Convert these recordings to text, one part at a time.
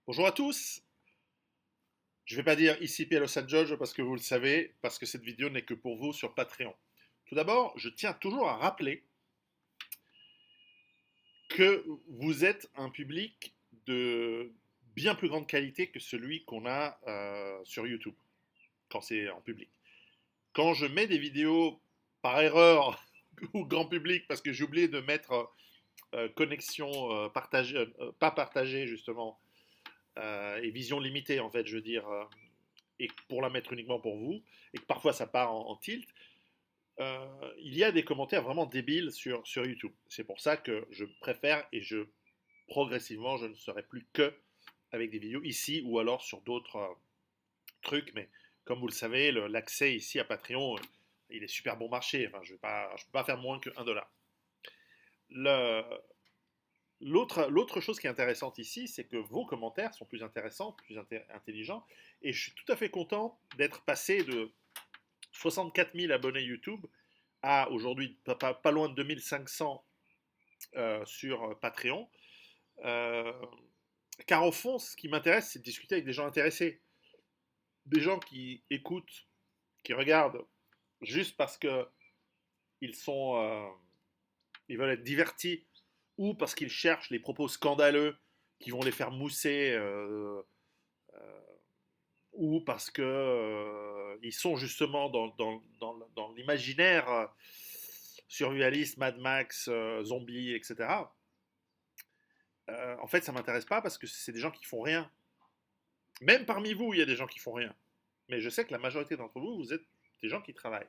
Bonjour à tous. Je ne vais pas dire ici à Los Angeles parce que vous le savez, parce que cette vidéo n'est que pour vous sur Patreon. Tout d'abord, je tiens toujours à rappeler que vous êtes un public de bien plus grande qualité que celui qu'on a sur YouTube, quand c'est en public. Quand je mets des vidéos par erreur ou grand public, parce que j'ai oublié de mettre connexion partagée, pas partagée justement, et vision limitée en fait, je veux dire, et pour la mettre uniquement pour vous, et que parfois ça part en tilt, il y a des commentaires vraiment débiles sur YouTube. C'est pour ça que je préfère et progressivement, je ne serai plus que avec des vidéos ici ou alors sur d'autres trucs. Mais comme vous le savez, l'accès ici à Patreon, il est super bon marché. Enfin, je ne peux pas faire moins que 1 dollar. Le, l'autre chose qui est intéressante ici, c'est que vos commentaires sont plus intéressants, plus intelligents. Et je suis tout à fait content d'être passé de 64 000 abonnés YouTube à aujourd'hui pas loin de 2500 sur Patreon. Euh, Car au fond, ce qui m'intéresse, c'est de discuter avec des gens intéressés. Des gens qui écoutent, qui regardent juste parce que ils sont, ils veulent être divertis ou parce qu'ils cherchent les propos scandaleux qui vont les faire mousser ou parce que ils sont justement dans l'imaginaire survivaliste, Mad Max, zombie, etc. En fait, ça m'intéresse pas parce que c'est des gens qui font rien. Même parmi vous, il y a des gens qui font rien. Mais je sais que la majorité d'entre vous, vous êtes des gens qui travaillent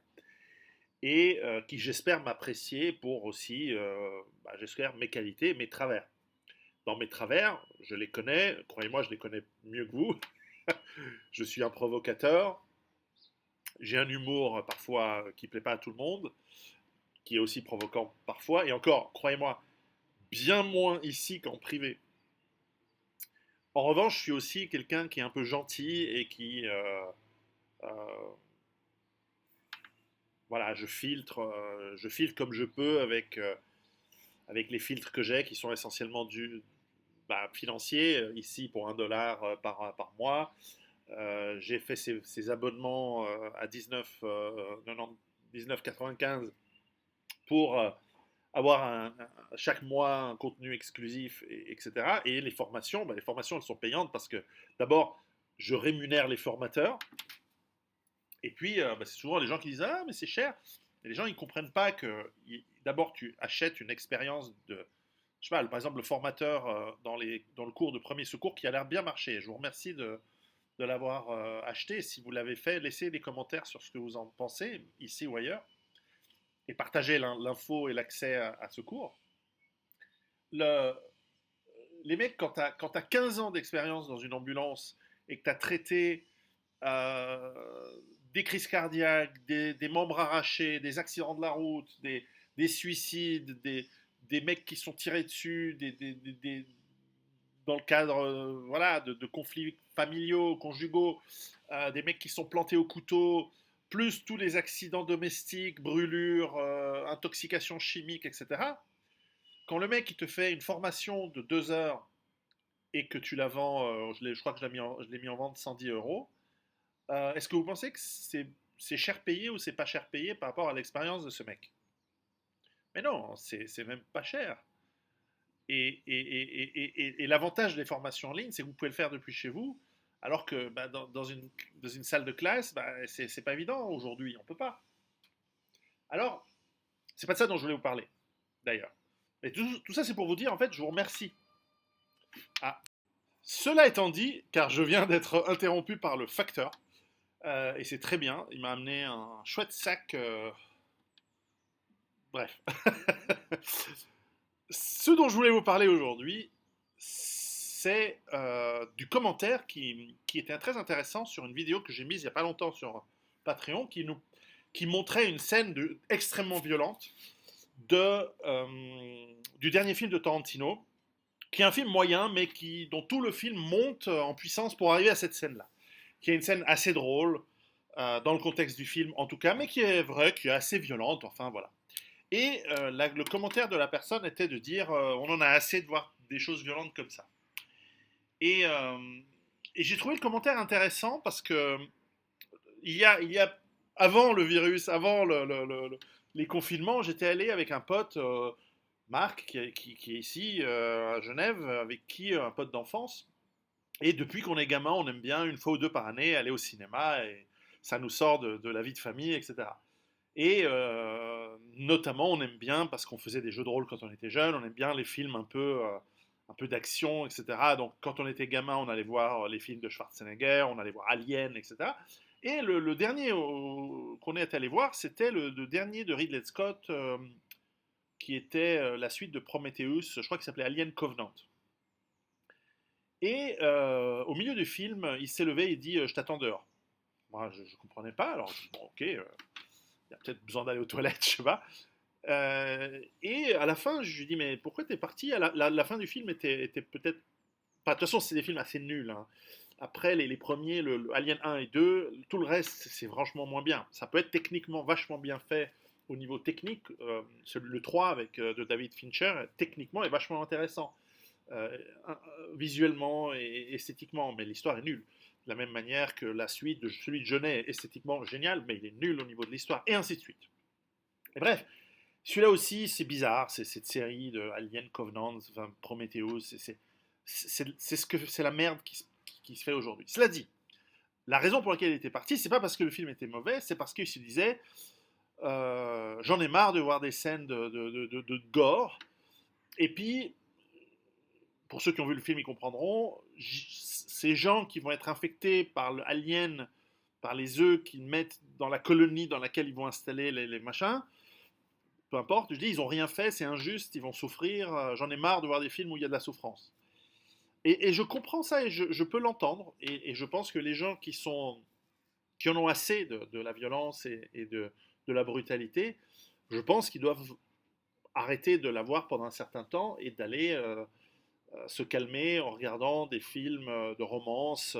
et qui, j'espère, m'apprécier pour aussi, j'espère, mes qualités, mes travers. Dans mes travers, je les connais, croyez-moi, je les connais mieux que vous. Je suis un provocateur, j'ai un humour parfois qui plaît pas à tout le monde, qui est aussi provoquant parfois, et encore, croyez-moi, bien moins ici qu'en privé. En revanche, je suis aussi quelqu'un qui est un peu gentil et qui, euh, voilà, je filtre comme je peux avec les filtres que j'ai, qui sont essentiellement financiers, ici pour 1 dollar par mois. J'ai fait ces abonnements à 19,95 pour avoir chaque mois un contenu exclusif, etc. Et les formations, elles sont payantes parce que d'abord, je rémunère les formateurs. Et puis, c'est souvent les gens qui disent ah, mais c'est cher. Et les gens, ils ne comprennent pas que d'abord, tu achètes une expérience de. Je sais pas, par exemple, le formateur dans le cours de premier secours qui a l'air bien marché. Je vous remercie de l'avoir acheté. Si vous l'avez fait, laissez des commentaires sur ce que vous en pensez, ici ou ailleurs, et partagez l'info et l'accès à ce cours. Le, les mecs, quand tu as 15 ans d'expérience dans une ambulance et que tu as traité des crises cardiaques, des membres arrachés, des accidents de la route, des suicides, des mecs qui sont tirés dessus, dans le cadre voilà, de conflits familiaux, conjugaux, des mecs qui sont plantés au couteau, plus tous les accidents domestiques, brûlures, intoxications chimiques, etc. Quand le mec il te fait une formation de 2 heures et que tu la vends, je crois que je l'ai mis en vente 110 euros, est-ce que vous pensez que c'est cher payé ou c'est pas cher payé par rapport à l'expérience de ce mec? Mais non, c'est même pas cher. Et l'avantage des formations en ligne, c'est que vous pouvez le faire depuis chez vous, alors que dans une salle de classe, c'est pas évident aujourd'hui, on peut pas. Alors, c'est pas de ça dont je voulais vous parler, d'ailleurs. Et tout ça, c'est pour vous dire, en fait, je vous remercie. Ah, cela étant dit, car je viens d'être interrompu par le facteur, et c'est très bien, il m'a amené un chouette sac. Bref. Ce dont je voulais vous parler aujourd'hui, c'est du commentaire qui était très intéressant sur une vidéo que j'ai mise il n'y a pas longtemps sur Patreon qui montrait une scène extrêmement violente du dernier film de Tarantino, qui est un film moyen, mais dont tout le film monte en puissance pour arriver à cette scène-là. Qui est une scène assez drôle, dans le contexte du film en tout cas, mais qui est vraie, qui est assez violente, enfin voilà. Et le commentaire de la personne était de dire on en a assez de voir des choses violentes comme ça. Et, euh, et j'ai trouvé le commentaire intéressant parce que il y a avant le virus, avant les confinements, j'étais allé avec un pote, Marc, qui est ici à Genève, avec qui un pote d'enfance. Et depuis qu'on est gamin, on aime bien une fois ou deux par année aller au cinéma et ça nous sort de la vie de famille, etc. Et notamment, on aime bien, parce qu'on faisait des jeux de rôle quand on était jeune, on aime bien les films un peu d'action, etc. Donc, quand on était gamin, on allait voir les films de Schwarzenegger, on allait voir Alien, etc. Et le dernier qu'on est allé voir, c'était le dernier de Ridley Scott, qui était la suite de Prometheus, je crois qu'il s'appelait Alien Covenant. Et au milieu du film, il s'est levé et dit Je t'attends dehors. Moi, je ne comprenais pas, alors je dis Bon, ok, il y a peut-être besoin d'aller aux toilettes, je sais pas. Et à la fin, je lui dis Mais pourquoi t'es parti la fin du film était peut-être. Enfin, de toute façon, c'est des films assez nuls, hein. Après, les premiers, le Alien 1 et 2, tout le reste, c'est franchement moins bien. Ça peut être techniquement vachement bien fait au niveau technique. Le 3 avec, de David Fincher, techniquement, est vachement intéressant. Euh, visuellement et esthétiquement, mais l'histoire est nulle. De la même manière que la suite de celui de Jeunet est esthétiquement génial, mais il est nul au niveau de l'histoire, et ainsi de suite. Et bref, celui-là aussi, c'est bizarre, c'est cette série de Alien Covenant, enfin, Prometheus, c'est la merde qui se fait aujourd'hui. Cela dit, la raison pour laquelle il était parti, c'est pas parce que le film était mauvais, c'est parce qu'il se disait j'en ai marre de voir des scènes de gore. Et puis, pour ceux qui ont vu le film, ils comprendront, ces gens qui vont être infectés par l'alien, par les œufs qu'ils mettent dans la colonie dans laquelle ils vont installer les machins, peu importe, je dis, ils n'ont rien fait, c'est injuste, ils vont souffrir, j'en ai marre de voir des films où il y a de la souffrance. Et je comprends ça et je peux l'entendre, et je pense que les gens qui en ont assez de la violence et de la brutalité, je pense qu'ils doivent arrêter de la voir pendant un certain temps et d'aller se calmer en regardant des films de romance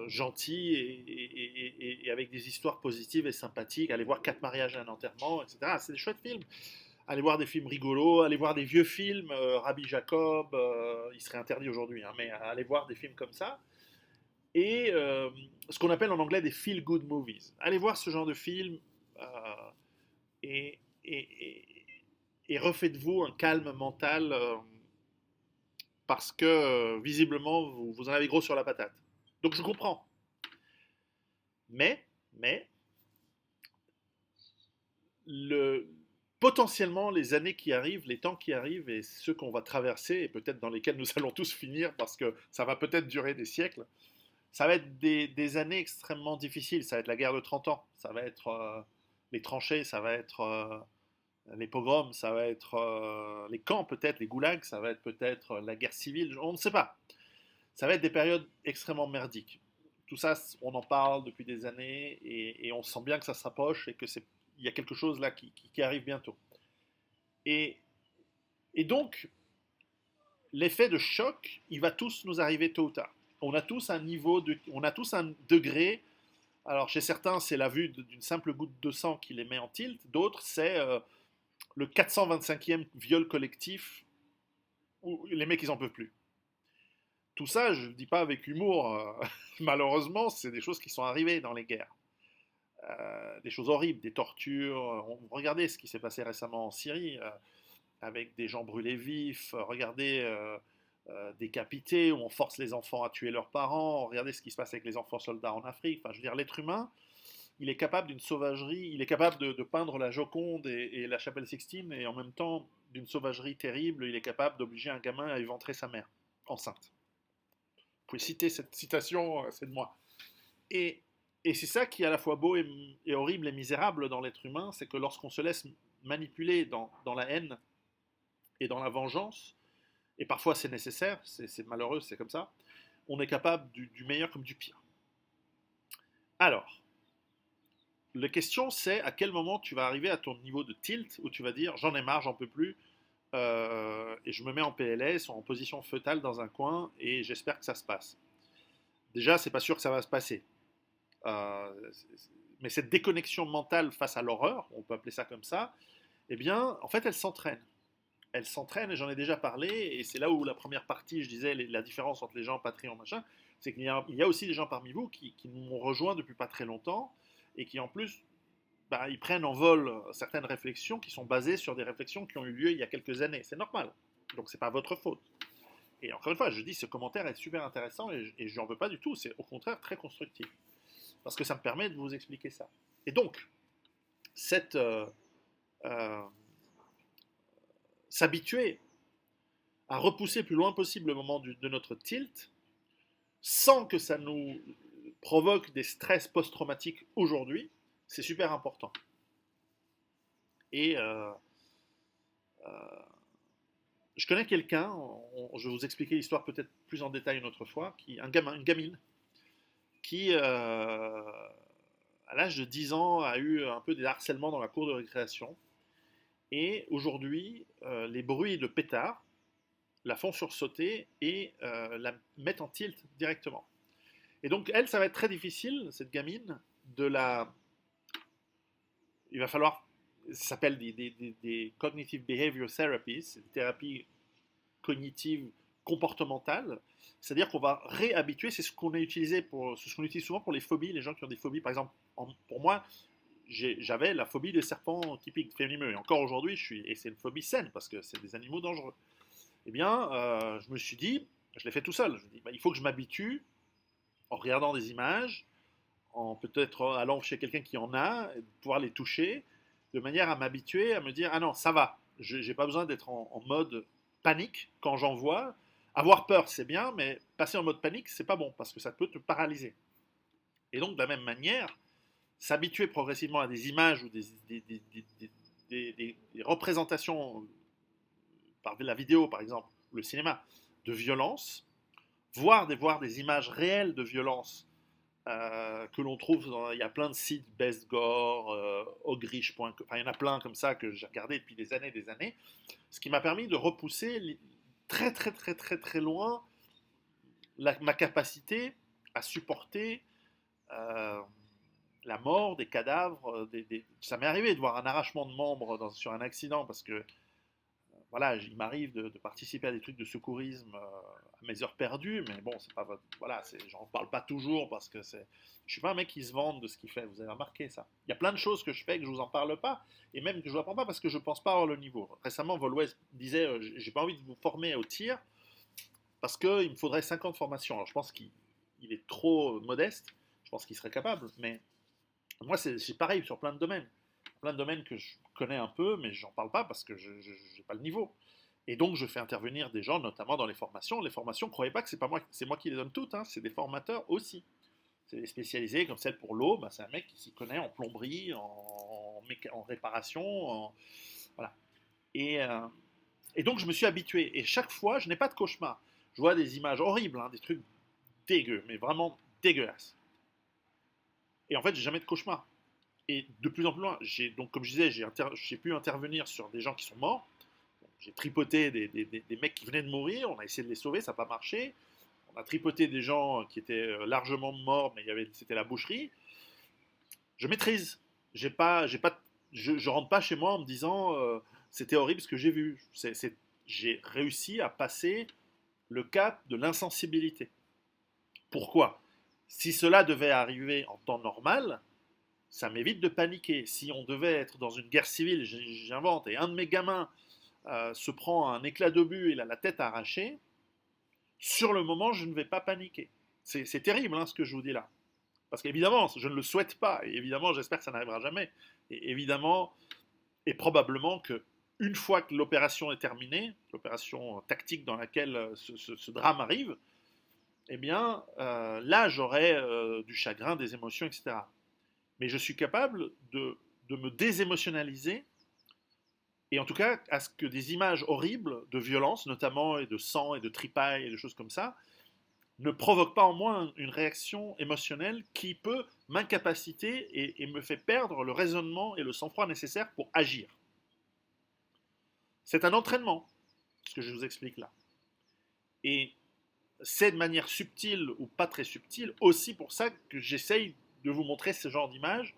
gentils et avec des histoires positives et sympathiques. Aller voir Quatre mariages et un enterrement, etc. C'est des chouettes films. Aller voir des films rigolos, aller voir des vieux films, Rabbi Jacob, il serait interdit aujourd'hui, hein, mais aller voir des films comme ça. Et ce qu'on appelle en anglais des feel-good movies. Allez voir ce genre de film euh, et, et, et, et refaites-vous un calme mental parce que visiblement vous en avez gros sur la patate. Donc je comprends. Mais le, potentiellement les années qui arrivent, les temps qui arrivent et ceux qu'on va traverser et peut-être dans lesquels nous allons tous finir parce que ça va peut-être durer des siècles, ça va être des années extrêmement difficiles. Ça va être la guerre de 30 ans, ça va être les tranchées, ça va être les pogroms, ça va être les camps peut-être, les goulags, ça va être peut-être la guerre civile, on ne sait pas. Ça va être des périodes extrêmement merdiques. Tout ça, on en parle depuis des années et on sent bien que ça se rapproche et que il y a quelque chose là qui arrive bientôt. Et, et donc, l'effet de choc, il va tous nous arriver tôt ou tard. On a tous un niveau, on a tous un degré. Alors chez certains, c'est la vue d'une simple goutte de sang qui les met en tilt. D'autres, c'est le 425e viol collectif où les mecs, ils en peuvent plus. Tout ça, je ne dis pas avec humour. Malheureusement, c'est des choses qui sont arrivées dans les guerres. Des choses horribles, des tortures. Regardez ce qui s'est passé récemment en Syrie, avec des gens brûlés vifs. Regardez décapités, où on force les enfants à tuer leurs parents. Regardez ce qui se passe avec les enfants soldats en Afrique. Enfin, je veux dire, l'être humain, il est capable d'une sauvagerie. Il est capable de peindre la Joconde et la chapelle Sixtine, et en même temps, d'une sauvagerie terrible, il est capable d'obliger un gamin à éventrer sa mère, enceinte. Vous pouvez citer cette citation, c'est de moi. Et, et c'est ça qui est à la fois beau et horrible et misérable dans l'être humain, c'est que lorsqu'on se laisse manipuler dans la haine et dans la vengeance, et parfois c'est nécessaire, c'est malheureux, c'est comme ça, on est capable du meilleur comme du pire. Alors, la question c'est à quel moment tu vas arriver à ton niveau de tilt où tu vas dire j'en ai marre, j'en peux plus, et je me mets en PLS, en position fœtale dans un coin, et j'espère que ça se passe. Déjà, c'est pas sûr que ça va se passer. Euh, mais cette déconnexion mentale face à l'horreur, on peut appeler ça comme ça, eh bien, en fait, elle s'entraîne. elle s'entraîne, et j'en ai déjà parlé, et c'est là où la première partie, je disais, la différence entre les gens Patreon, machin, c'est il y a aussi des gens parmi vous qui m'ont rejoint depuis pas très longtemps, et qui en plus, bah, ils prennent en vol certaines réflexions qui sont basées sur des réflexions qui ont eu lieu il y a quelques années. C'est normal. Donc c'est pas votre faute. Et encore une fois, je dis, ce commentaire est super intéressant et je n'en veux pas du tout. C'est au contraire très constructif. Parce que ça me permet de vous expliquer ça. Et donc, cette, s'habituer à repousser le plus loin possible le moment de notre tilt, sans que ça nous provoque des stress post-traumatiques aujourd'hui, c'est super important. Et je connais quelqu'un, je vais vous expliquer l'histoire peut-être plus en détail une autre fois, une gamine, qui, à l'âge de 10 ans, a eu un peu des harcèlements dans la cour de récréation. Et aujourd'hui, les bruits de pétards la font sursauter et la mettent en tilt directement. Et donc, elle, ça va être très difficile, cette gamine, de la... Il va falloir... Ça s'appelle des Cognitive Behavior Therapies, c'est des thérapies cognitives comportementales. C'est-à-dire qu'on va réhabituer, c'est ce qu'on utilise souvent pour les phobies, les gens qui ont des phobies. Par exemple, pour moi, j'avais la phobie des serpents qui piquent venimeux. Et encore aujourd'hui, et c'est une phobie saine, parce que c'est des animaux dangereux. Eh bien, je me suis dit, je l'ai fait tout seul, je me dis, bah, il faut que je m'habitue en regardant des images, en peut-être allant chez quelqu'un qui en a, et de pouvoir les toucher, de manière à m'habituer, à me dire, ah non, ça va, je n'ai pas besoin d'être en mode panique quand j'en vois. Avoir peur, c'est bien, mais passer en mode panique, c'est pas bon, parce que ça peut te paralyser. Et donc, de la même manière, s'habituer progressivement à des images ou des représentations par la vidéo, par exemple, ou le cinéma, de violence, voir des images réelles de violence que l'on trouve, il y a plein de sites, Best Gore, Ogrish.com, enfin il y en a plein comme ça que j'ai regardé depuis des années, ce qui m'a permis de repousser très très très très très loin ma capacité à supporter la mort des cadavres. Ça m'est arrivé de voir un arrachement de membres sur un accident parce que voilà, il m'arrive de participer à des trucs de secourisme à mes heures perdues, mais bon, c'est pas voilà, j'en parle pas toujours parce que je suis pas un mec qui se vante de ce qu'il fait. Vous avez remarqué ça. Il y a plein de choses que je fais que je vous en parle pas, et même que je vous apprends pas parce que je pense pas avoir le niveau. Récemment, Volwez disait, j'ai pas envie de vous former au tir parce qu'il me faudrait 50 formations. Alors je pense qu'il est trop modeste. Je pense qu'il serait capable, mais moi c'est pareil sur plein de domaines que je connais un peu, mais j'en parle pas parce que je n'ai pas le niveau. Et donc, je fais intervenir des gens, notamment dans les formations. Les formations, ne croyez pas que c'est moi qui les donne toutes, hein, c'est des formateurs aussi. C'est des spécialisés, comme celle pour l'eau, bah, c'est un mec qui s'y connaît en plomberie, en réparation, voilà. Et donc, je me suis habitué. Et chaque fois, je n'ai pas de cauchemar. Je vois des images horribles, hein, des trucs dégueux, mais vraiment dégueulasses. Et en fait, j'ai jamais de cauchemar. Et de plus en plus loin, donc comme je disais, j'ai pu intervenir sur des gens qui sont morts. J'ai tripoté des mecs qui venaient de mourir, on a essayé de les sauver, ça n'a pas marché. On a tripoté des gens qui étaient largement morts, mais c'était la boucherie. Je maîtrise. Je rentre pas chez moi en me disant c'était horrible ce que j'ai vu. J'ai réussi à passer le cap de l'insensibilité. Pourquoi? Si cela devait arriver en temps normal, ça m'évite de paniquer. Si on devait être dans une guerre civile, j'invente, et un de mes gamins se prend un éclat d'obus et il a la tête arrachée, sur le moment, je ne vais pas paniquer. C'est terrible hein, ce que je vous dis là. Parce qu'évidemment, je ne le souhaite pas, et évidemment, j'espère que ça n'arrivera jamais. Et évidemment, et probablement que une fois que l'opération est terminée, l'opération tactique dans laquelle ce drame arrive, eh bien, là, j'aurai du chagrin, des émotions, etc. Mais je suis capable de me désémotionnaliser, et en tout cas à ce que des images horribles de violence, notamment et de sang et de tripailles et de choses comme ça, ne provoquent pas en moi une réaction émotionnelle qui peut m'incapaciter et me fait perdre le raisonnement et le sang-froid nécessaire pour agir. C'est un entraînement, ce que je vous explique là. Et c'est de manière subtile ou pas très subtile aussi pour ça que j'essaye de vous montrer ce genre d'image.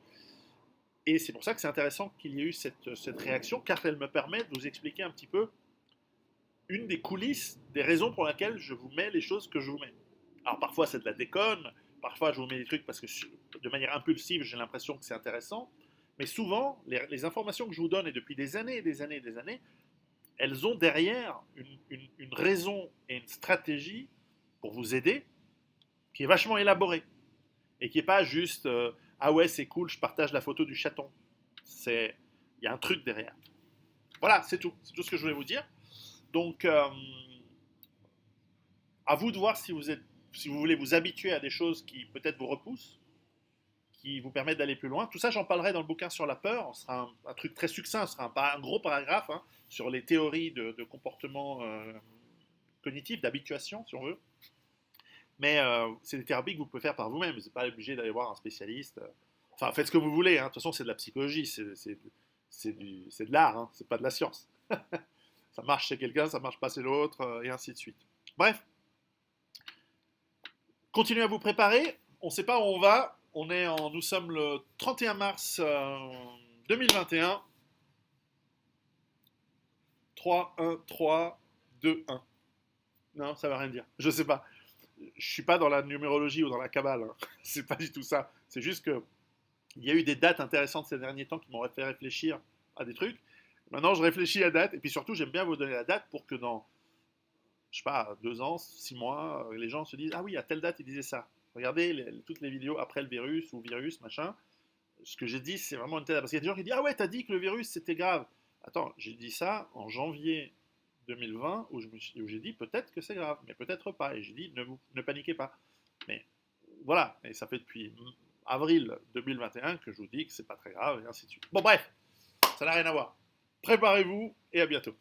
Et c'est pour ça que c'est intéressant qu'il y ait eu cette réaction, car elle me permet de vous expliquer un petit peu une des coulisses, des raisons pour lesquelles je vous mets les choses que je vous mets. Alors parfois c'est de la déconne, parfois je vous mets des trucs parce que de manière impulsive j'ai l'impression que c'est intéressant, mais souvent les informations que je vous donne, et depuis des années et des années et des années, elles ont derrière une raison et une stratégie pour vous aider qui est vachement élaborée et qui n'est pas juste ah ouais c'est cool je partage la photo du chaton. C'est il y a un truc derrière. Voilà, c'est tout ce que je voulais vous dire. Donc à vous de voir si vous voulez vous habituer à des choses qui peut-être vous repoussent, qui vous permettent d'aller plus loin. Tout ça, j'en parlerai dans le bouquin sur la peur. Ce sera un truc très succinct, ce sera un gros paragraphe hein, sur les théories de comportement cognitif, d'habituation, si on veut. Mais c'est des thérapies que vous pouvez faire par vous-même. Vous n'êtes pas obligé d'aller voir un spécialiste. Enfin, faites ce que vous voulez. Hein. De toute façon, c'est de la psychologie, c'est de l'art, hein. C'est pas de la science. Ça marche chez quelqu'un, ça marche pas chez l'autre, et ainsi de suite. Bref, continuez à vous préparer. On ne sait pas où on va. Nous sommes le 31 mars 2021. 3, 1, 3, 2, 1. Non, ça ne va rien dire. Je ne sais pas. Je suis pas dans la numérologie ou dans la cabale. Hein. C'est pas du tout ça. C'est juste que il y a eu des dates intéressantes ces derniers temps qui m'ont fait réfléchir à des trucs. Maintenant, je réfléchis à la date. Et puis surtout, j'aime bien vous donner la date pour que dans, je sais pas, 2 ans, 6 mois, les gens se disent ah oui, à telle date, il disait ça. Regardez toutes les vidéos après le virus ou virus, machin. Ce que j'ai dit, c'est vraiment une telle. Parce qu'il y a des gens qui disent ah ouais, t'as dit que le virus c'était grave. Attends, j'ai dit ça en janvier 2020 où j'ai dit peut-être que c'est grave, mais peut-être pas. Et j'ai dit ne paniquez pas. Mais voilà, et ça fait depuis avril 2021 que je vous dis que c'est pas très grave et ainsi de suite. Bon bref, ça n'a rien à voir. Préparez-vous et à bientôt.